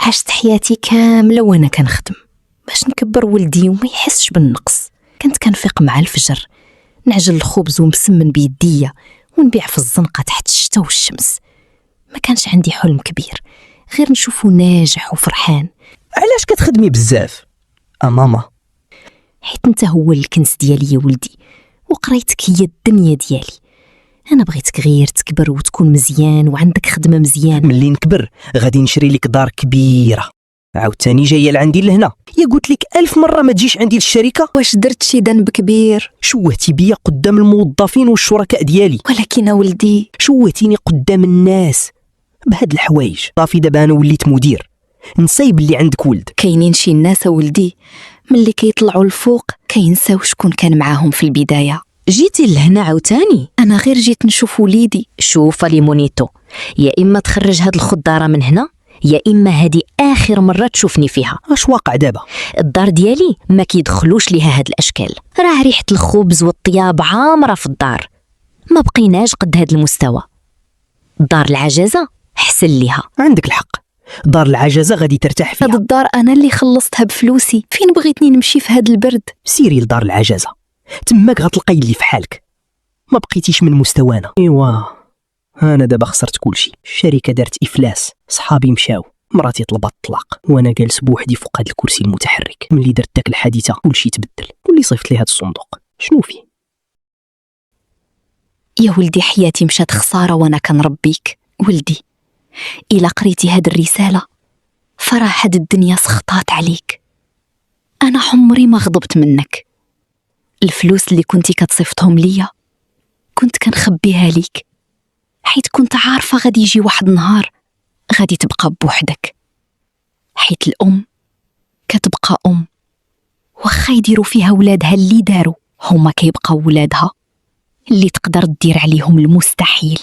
عشت حياتي كاملة وأنا كنخدم باش نكبر ولدي وما يحسش بالنقص. كنت كنفيق مع الفجر، نعجل الخبز ومسمن بيديا ونبيع في الزنقة تحت الشتا والشمس. ما كانش عندي حلم كبير غير نشوفه ناجح وفرحان. علاش كتخدمي بزاف ماما؟ حيت انت هو الكنز ديالي يا ولدي، وقريتك هي الدنيا ديالي. انا بغيتك غير تكبر وتكون مزيان وعندك خدمه مزيان. ملي نكبر غادي نشري لك دار كبيره عاوتاني جايه لعندي لهنا. يا قلت لك 1000 مره ما تجيش عندي للشركه. واش درت شي ذنب كبير؟ شوهتي بيا قدام الموظفين والشركاء ديالي. ولكن ولدي شوهتيني قدام الناس بهاد الحوايج. صافي دابا انا وليت مدير، نساي بلي عندك ولد. كاينين شي ناس ولدي ملي كيطلعوا الفوق كينساو شكون كان معاهم في البدايه. جيتي لهنا عاوتاني؟ انا غير جيت نشوف وليدي. شوف ليمونيتو، يا اما تخرج هاد الخضاره من هنا يا اما هادي اخر مره تشوفني فيها. اش واقع دابا؟ الدار ديالي ما كيدخلوش ليها هاد الاشكال، راه ريحه الخبز والطياب عامره في الدار، ما بقيناش قد هاد المستوى. دار العجزه حسن ليها. عندك الحق، دار العجزه غادي ترتاح فيها. هاد الدار انا اللي خلصتها بفلوسي، فين بغيتني نمشي في هاد البرد؟ سيري لدار العجزه، تماك غتلقاي اللي في حالك. ما بقيتيش من مستوانا. ايوا انا دابا خسرت كلشي، الشركه دارت افلاس، صحابي مشاو، مراتي طلبات الطلاق، وانا جالس بوحدي فوق هاد الكرسي المتحرك. ملي درت داك الحادثه كلشي تبدل. واللي صيفط لي هاد الصندوق شنو فيه؟ يا ولدي حياتي مشات خساره وانا كنربيك. ولدي الا قريتي هاد الرساله فراه هاد الدنيا سخطات عليك. انا عمري ما غضبت منك. الفلوس اللي كنتي كتصيفطهم ليا كنت كنخبيها ليك، حيت كنت عارفه غادي يجي واحد النهار غادي تبقى بوحدك. حيت الام كتبقى ام، واخا يديروا فيها ولادها اللي داروا هما كيبقاو ولادها اللي تقدر تدير عليهم المستحيل.